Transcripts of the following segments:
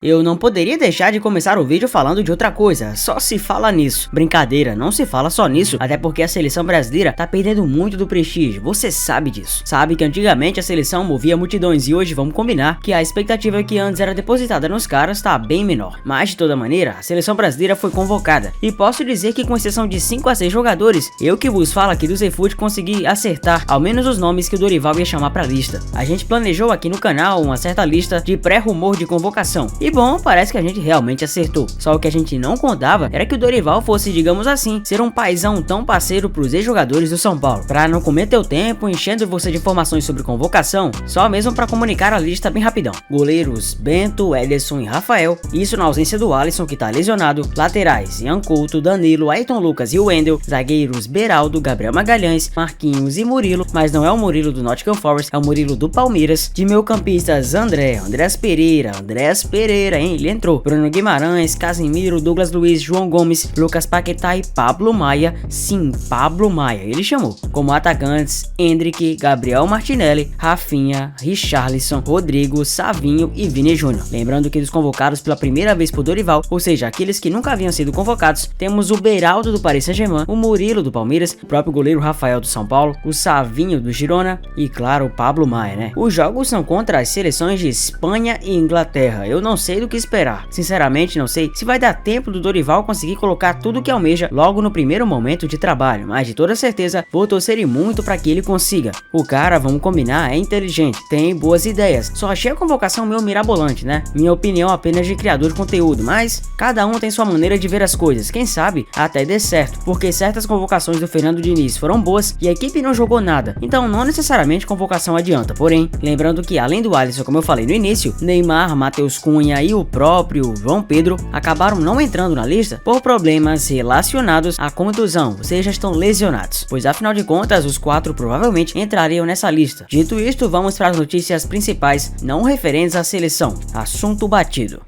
Eu não poderia deixar de começar o vídeo falando de outra coisa, só se fala nisso. Brincadeira, não se fala só nisso, até porque a seleção brasileira tá perdendo muito do prestígio, você sabe disso. Sabe que antigamente a seleção movia multidões e hoje vamos combinar que a expectativa que antes era depositada nos caras tá bem menor. Mas de toda maneira, a seleção brasileira foi convocada, e posso dizer que com exceção de 5 a 6 jogadores, eu que vos falo aqui do Zefut consegui acertar ao menos os nomes que o Dorival ia chamar pra lista. A gente planejou aqui no canal uma certa lista de pré-rumor de convocação. E bom, parece que a gente realmente acertou. Só o que a gente não contava era que o Dorival fosse, digamos assim, ser um paizão tão parceiro pros ex-jogadores do São Paulo. Pra não comer teu tempo enchendo você de informações sobre convocação, só mesmo pra comunicar a lista bem rapidão. Goleiros Bento, Ederson e Rafael, isso na ausência do Alisson que tá lesionado. Laterais Ian Couto, Danilo, Ayrton Lucas e Wendel. Zagueiros Beraldo, Gabriel Magalhães, Marquinhos e Murilo, mas não é o Murilo do Nottingham Forest, é o Murilo do Palmeiras. De meio-campistas Andrés Pereira, hein? Ele entrou. Bruno Guimarães, Casemiro, Douglas Luiz, João Gomes, Lucas Paquetá e Pablo Maia. Sim, Pablo Maia, ele chamou. Como atacantes, Endrick, Gabriel Martinelli, Rafinha, Richarlison, Rodrigo, Savinho e Vini Júnior. Lembrando que dos convocados pela primeira vez por Dorival, ou seja, aqueles que nunca haviam sido convocados, temos o Beraldo do Paris Saint-Germain, o Murilo do Palmeiras, o próprio goleiro Rafael do São Paulo, o Savinho do Girona e, claro, o Pablo Maia, né? Os jogos são contra as seleções de Espanha e Inglaterra. Eu não sei do que esperar. Sinceramente, não sei se vai dar tempo do Dorival conseguir colocar tudo que almeja logo no primeiro momento de trabalho, mas de toda certeza vou torcer muito para que ele consiga. O cara, vamos combinar, é inteligente, tem boas ideias. Só achei a convocação meio mirabolante, né? Minha opinião apenas de criador de conteúdo, mas cada um tem sua maneira de ver as coisas. Quem sabe até dê certo, porque certas convocações do Fernando Diniz foram boas e a equipe não jogou nada, então não necessariamente convocação adianta. Porém, lembrando que além do Alisson, como eu falei no início, Neymar, Matheus Cunha e o próprio João Pedro acabaram não entrando na lista por problemas relacionados à contusão, ou seja, estão lesionados, pois afinal de contas os 4 provavelmente entrariam nessa lista. Dito isto, vamos para as notícias principais não referentes à seleção. Assunto batido.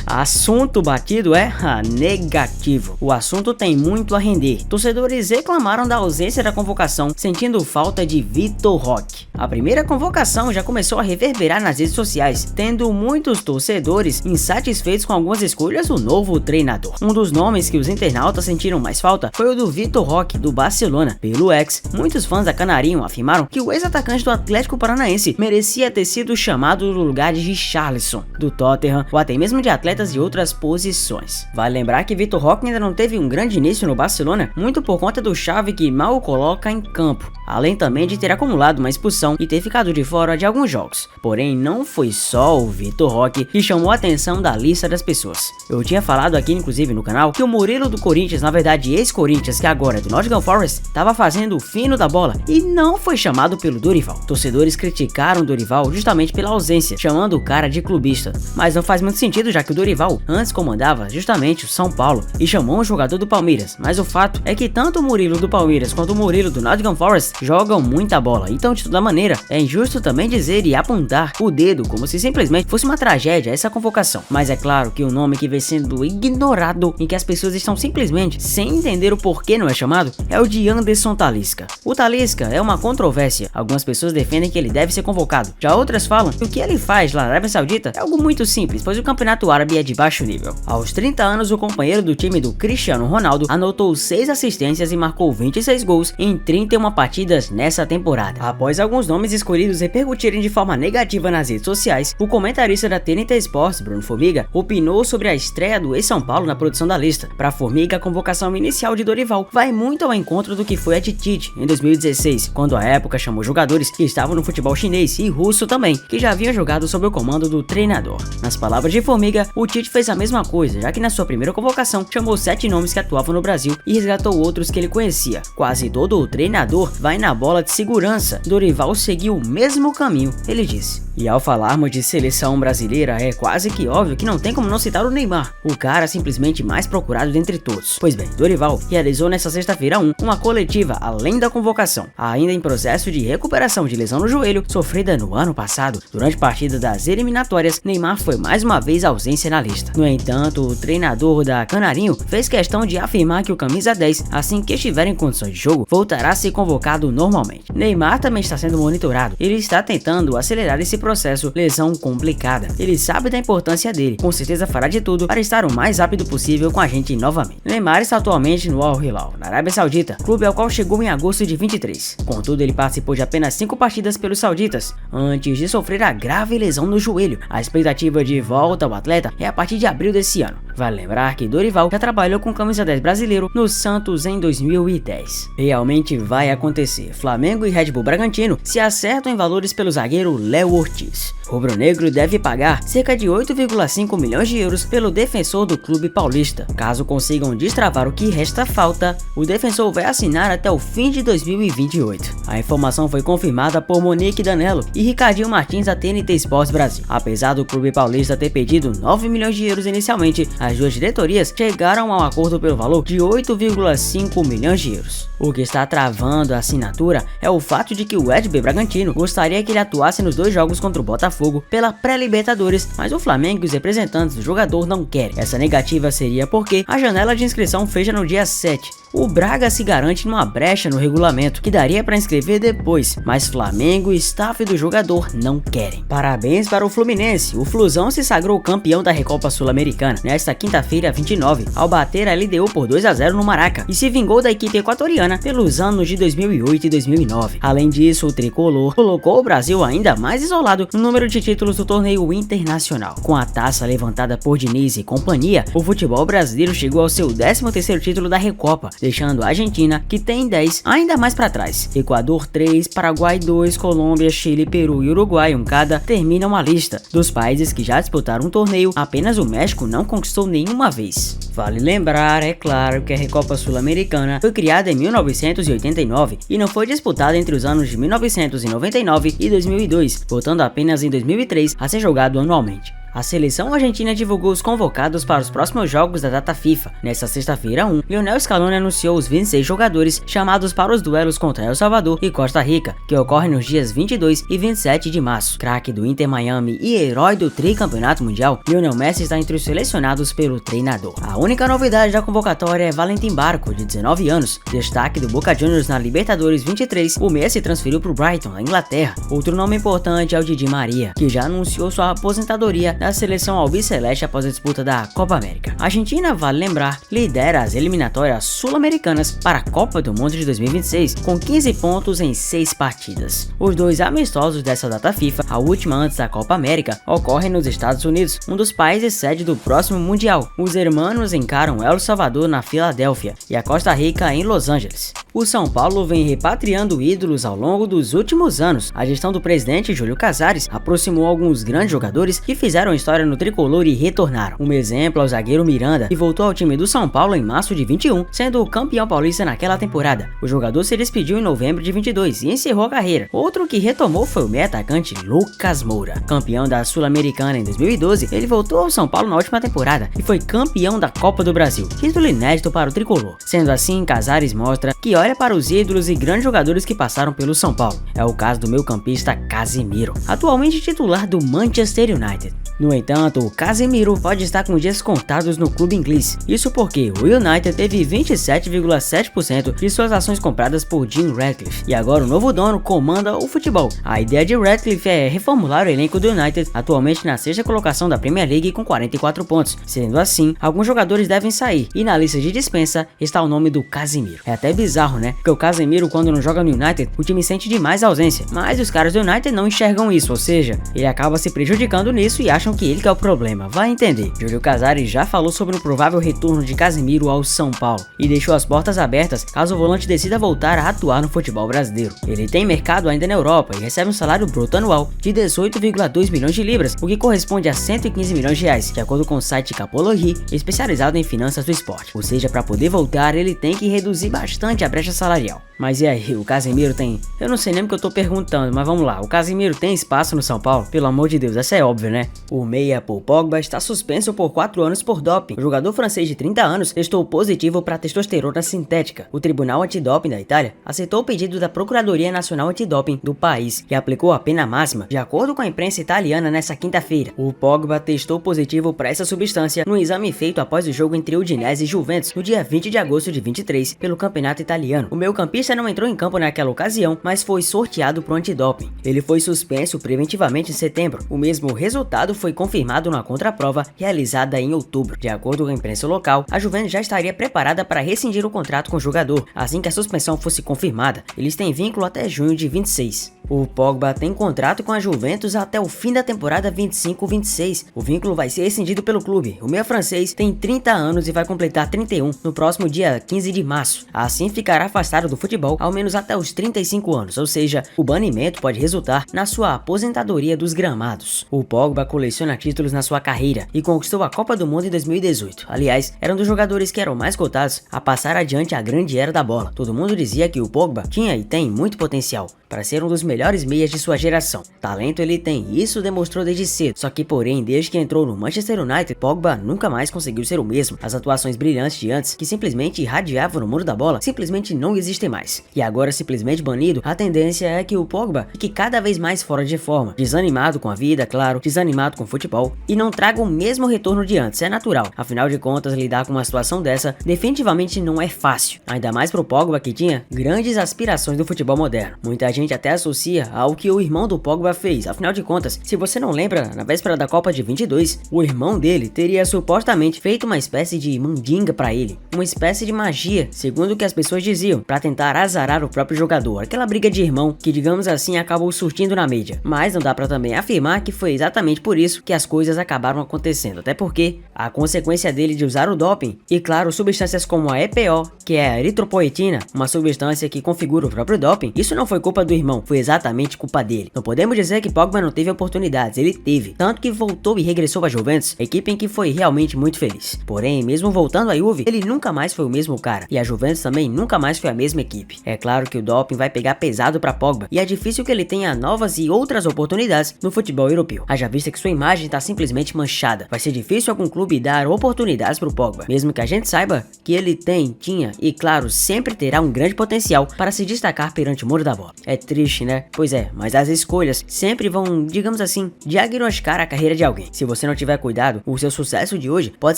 Assunto batido é negativo. O assunto tem muito a render. Torcedores reclamaram da ausência da convocação, sentindo falta de Vitor Roque. A primeira convocação já começou a reverberar nas redes sociais, tendo muitos torcedores insatisfeitos com algumas escolhas do novo treinador. Um dos nomes que os internautas sentiram mais falta foi o do Vitor Roque, do Barcelona. Pelo ex, muitos fãs da Canarinho afirmaram que o ex-atacante do Atlético Paranaense merecia ter sido chamado no lugar de Richarlison, do Tottenham, ou até mesmo de atletas de outras posições. Vale lembrar que Vitor Roque ainda não teve um grande início no Barcelona, muito por conta do Xavi que mal o coloca em campo, além também de ter acumulado uma expulsão e ter ficado de fora de alguns jogos. Porém, não foi só o Vitor Roque que chamou a atenção da lista das pessoas. Eu tinha falado aqui inclusive no canal que o Murilo do Corinthians, na verdade ex-Corinthians, que agora é do Nottingham Forest, estava fazendo o fino da bola e não foi chamado pelo Dorival. Torcedores criticaram o Dorival justamente pela ausência, chamando o cara de clubista, mas não faz muito sentido já que o Dorival antes comandava justamente o São Paulo e chamou um jogador do Palmeiras. Mas o fato é que tanto o Murilo do Palmeiras quanto o Murilo do Nottingham Forest jogam muita bola, então de toda maneira é injusto também dizer e apontar o dedo como se simplesmente fosse uma tragédia essa convocação. Mas é claro que o nome que vem sendo ignorado e que as pessoas estão simplesmente sem entender o porquê não é chamado é o de Anderson Talisca. O Talisca é uma controvérsia. Algumas pessoas defendem que ele deve ser convocado, já outras falam que o que ele faz lá na Arábia Saudita é algo muito simples, pois o campeonato árabe é de baixo nível. Aos 30 anos, o companheiro do time do Cristiano Ronaldo anotou 6 assistências e marcou 26 gols em 31 partidas nessa temporada. Após alguns nomes escolhidos repercutirem de forma negativa nas redes sociais, o comentarista da TNT Sports, Bruno Formiga, opinou sobre a estreia do ex-São Paulo na produção da lista. Para Formiga, a convocação inicial de Dorival vai muito ao encontro do que foi a de Tite em 2016, quando à época chamou jogadores que estavam no futebol chinês e russo também, que já haviam jogado sob o comando do treinador. Nas palavras de Formiga, o Tite fez a mesma coisa, já que na sua primeira convocação chamou 7 nomes que atuavam no Brasil e resgatou outros que ele conhecia. Quase todo o treinador vai na bola de segurança. Dorival seguiu o mesmo caminho, ele disse. E ao falarmos de seleção brasileira, é quase que óbvio que não tem como não citar o Neymar, o cara simplesmente mais procurado dentre todos. Pois bem, Dorival realizou nesta sexta-feira uma coletiva além da convocação, ainda em processo de recuperação de lesão no joelho sofrida no ano passado. Durante a partida das eliminatórias, Neymar foi mais uma vez vez ausência na lista. No entanto, o treinador da Canarinho fez questão de afirmar que o camisa 10, assim que estiver em condições de jogo, voltará a ser convocado normalmente. Neymar também está sendo monitorado. Ele está tentando acelerar esse processo, lesão complicada. Ele sabe da importância dele, com certeza fará de tudo para estar o mais rápido possível com a gente novamente. Neymar está atualmente no Al Hilal, na Arábia Saudita, clube ao qual chegou em agosto de 23. Contudo, ele participou de apenas 5 partidas pelos sauditas, antes de sofrer a grave lesão no joelho. A expectativa de volta ao atleta é a partir de abril desse ano. Vale lembrar que Dorival já trabalhou com o camisa 10 brasileiro no Santos em 2010. Realmente vai acontecer. Flamengo e Red Bull Bragantino se acertam em valores pelo zagueiro Léo Ortiz. O rubro-negro deve pagar cerca de 8,5 milhões de euros pelo defensor do clube paulista. Caso consigam destravar o que resta falta, o defensor vai assinar até o fim de 2028. A informação foi confirmada por Monique Danello e Ricardinho Martins da TNT Sports Brasil. Apesar do clube paulista ter pedido 9 milhões de euros inicialmente, as duas diretorias chegaram a um acordo pelo valor de 8,5 milhões de euros. O que está travando a assinatura é o fato de que o Red Bull Bragantino gostaria que ele atuasse nos 2 jogos contra o Botafogo pela pré-Libertadores, mas o Flamengo e os representantes do jogador não querem. Essa negativa seria porque a janela de inscrição fecha no dia 7. O Braga se garante numa brecha no regulamento que daria para inscrever depois, mas Flamengo e staff do jogador não querem. Parabéns para o Fluminense. O Flusão se sagrou campeão da Recopa Sul-Americana nesta quinta-feira 29, ao bater a LDU por 2-0 no Maraca e se vingou da equipe equatoriana pelos anos de 2008 e 2009. Além disso, o tricolor colocou o Brasil ainda mais isolado no número de títulos do torneio internacional. Com a taça levantada por Diniz e companhia, o futebol brasileiro chegou ao seu 13º título da Recopa, deixando a Argentina, que tem 10, ainda mais para trás. Equador 3, Paraguai 2, Colômbia, Chile, Peru e Uruguai, cada, terminam a lista. Dos países que já disputaram um torneio, apenas o México não conquistou nenhuma vez. Vale lembrar, é claro, que a Recopa Sul-Americana foi criada em 1989 e não foi disputada entre os anos de 1999 e 2002, voltando apenas em 2003 a ser jogado anualmente. A seleção argentina divulgou os convocados para os próximos jogos da data FIFA. Nesta sexta-feira 1, Lionel Scaloni anunciou os 26 jogadores chamados para os duelos contra El Salvador e Costa Rica, que ocorrem nos dias 22 e 27 de março. Craque do Inter Miami e herói do tricampeonato mundial, Lionel Messi está entre os selecionados pelo treinador. A única novidade da convocatória é Valentim Barco, de 19 anos, destaque do Boca Juniors na Libertadores 23. O Messi se transferiu para o Brighton, na Inglaterra. Outro nome importante é o Didi Maria, que já anunciou sua aposentadoria da seleção albiceleste após a disputa da Copa América. A Argentina, vale lembrar, lidera as eliminatórias sul-americanas para a Copa do Mundo de 2026 com 15 pontos em 6 partidas. Os 2 amistosos dessa data FIFA, a última antes da Copa América, ocorrem nos Estados Unidos, um dos países sede do próximo Mundial. Os hermanos encaram El Salvador na Filadélfia e a Costa Rica em Los Angeles. O São Paulo vem repatriando ídolos ao longo dos últimos anos. A gestão do presidente Júlio Casares aproximou alguns grandes jogadores que fizeram história no tricolor e retornaram. Um exemplo é o zagueiro Miranda, que voltou ao time do São Paulo em março de 21, sendo o campeão paulista naquela temporada. O jogador se despediu em novembro de 22 e encerrou a carreira. Outro que retomou foi o meio-atacante Lucas Moura. Campeão da Sul-Americana em 2012, ele voltou ao São Paulo na última temporada e foi campeão da Copa do Brasil, título inédito para o tricolor. Sendo assim, Casares mostra que olha para os ídolos e grandes jogadores que passaram pelo São Paulo. É o caso do meio-campista Casemiro, atualmente titular do Manchester United. No entanto, o Casemiro pode estar com dias contados no clube inglês. Isso porque o United teve 27,7% de suas ações compradas por Jim Ratcliffe e agora o novo dono comanda o futebol. A ideia de Ratcliffe é reformular o elenco do United, atualmente na 6ª colocação da Premier League com 44 pontos. Sendo assim, alguns jogadores devem sair e na lista de dispensa está o nome do Casemiro. É até bizarro, né? Porque o Casemiro, quando não joga no United, o time sente demais a ausência, mas os caras do United não enxergam isso, ou seja, ele acaba se prejudicando nisso e acham que ele que é o problema, vai entender. Júlio Casares já falou sobre o provável retorno de Casemiro ao São Paulo e deixou as portas abertas caso o volante decida voltar a atuar no futebol brasileiro. Ele tem mercado ainda na Europa e recebe um salário bruto anual de 18,2 milhões de libras, o que corresponde a 115 milhões de reais, de acordo com o site Capology, especializado em finanças do esporte. Ou seja, para poder voltar, ele tem que reduzir bastante a brecha salarial. Mas e aí, o Casemiro tem... Eu não sei nem o que eu tô perguntando, mas vamos lá. O Casemiro tem espaço no São Paulo? Pelo amor de Deus, essa é óbvio, né? O meia Paul Pogba está suspenso por 4 anos por doping. O jogador francês de 30 anos testou positivo para testosterona sintética. O Tribunal Antidoping da Itália aceitou o pedido da Procuradoria Nacional Antidoping do país, que aplicou a pena máxima. De acordo com a imprensa italiana, nesta quinta-feira, o Pogba testou positivo para essa substância no exame feito após o jogo entre Udinese e Juventus no dia 20 de agosto de 23 pelo campeonato italiano. O meio-campista não entrou em campo naquela ocasião, mas foi sorteado pro antidoping. Ele foi suspenso preventivamente em setembro. O mesmo resultado foi confirmado na contraprova realizada em outubro. De acordo com a imprensa local, a Juventus já estaria preparada para rescindir o contrato com o jogador assim que a suspensão fosse confirmada. Eles têm vínculo até junho de 26. O Pogba tem contrato com a Juventus até o fim da temporada 25-26. O vínculo vai ser rescindido pelo clube. O meia francês tem 30 anos e vai completar 31 no próximo dia 15 de março. Assim ficará afastado do futebol ao menos até os 35 anos, ou seja, o banimento pode resultar na sua aposentadoria dos gramados. O Pogba coleciona títulos na sua carreira e conquistou a Copa do Mundo em 2018. Aliás, era um dos jogadores que eram mais cotados a passar adiante a grande era da bola. Todo mundo dizia que o Pogba tinha e tem muito potencial para ser um dos melhores meias de sua geração. Talento ele tem, e isso demonstrou desde cedo. Só que porém, desde que entrou no Manchester United, Pogba nunca mais conseguiu ser o mesmo. As atuações brilhantes de antes, que simplesmente irradiavam no mundo da bola, simplesmente não existem mais. E agora, simplesmente banido, a tendência é que o Pogba fique cada vez mais fora de forma, desanimado com a vida, claro, desanimado com o futebol, e não traga o mesmo retorno de antes. É natural. Afinal de contas, lidar com uma situação dessa definitivamente não é fácil. Ainda mais pro Pogba, que tinha grandes aspirações do futebol moderno. Muita gente até associa ao que o irmão do Pogba fez. Afinal de contas, se você não lembra, na véspera da Copa de 22, o irmão dele teria supostamente feito uma espécie de mandinga pra ele, uma espécie de magia, segundo o que as pessoas diziam, pra tentar azarar o próprio jogador. Aquela briga de irmão que, digamos assim, acabou surtindo na mídia. Mas não dá pra também afirmar que foi exatamente por isso que as coisas acabaram acontecendo, até porque a consequência dele de usar o doping, e claro, substâncias como a EPO, que é a eritropoetina, uma substância que configura o próprio doping, isso não foi culpa do irmão, foi exatamente culpa dele. Não podemos dizer que Pogba não teve oportunidades, ele teve, tanto que voltou e regressou à Juventus, equipe em que foi realmente muito feliz. Porém, mesmo voltando à Juve, ele nunca mais foi o mesmo cara, e a Juventus também nunca mais foi a mesma equipe. É claro que o doping vai pegar pesado pra Pogba, e é difícil que ele tenha novas e outras oportunidades no futebol europeu, haja vista que sua imagem tá simplesmente manchada. Vai ser difícil algum clube dar oportunidades pro Pogba, mesmo que a gente saiba que ele tinha e claro, sempre terá um grande potencial para se destacar perante o mundo da bola. É triste, né? Pois é, mas as escolhas sempre vão, digamos assim, diagnosticar a carreira de alguém. Se você não tiver cuidado, o seu sucesso de hoje pode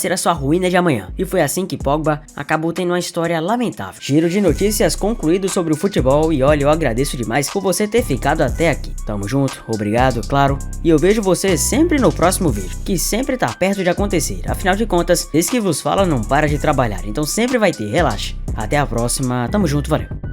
ser a sua ruína de amanhã. E foi assim que Pogba acabou tendo uma história lamentável. Giro de notícias concluído sobre o futebol e olha, eu agradeço demais por você ter ficado até aqui. Tamo junto, obrigado, claro, e eu vejo você sempre no próximo vídeo, que sempre tá perto de acontecer. Afinal de contas, esse que vos fala não para de trabalhar, então sempre vai ter, relaxe. Até a próxima, tamo junto, valeu.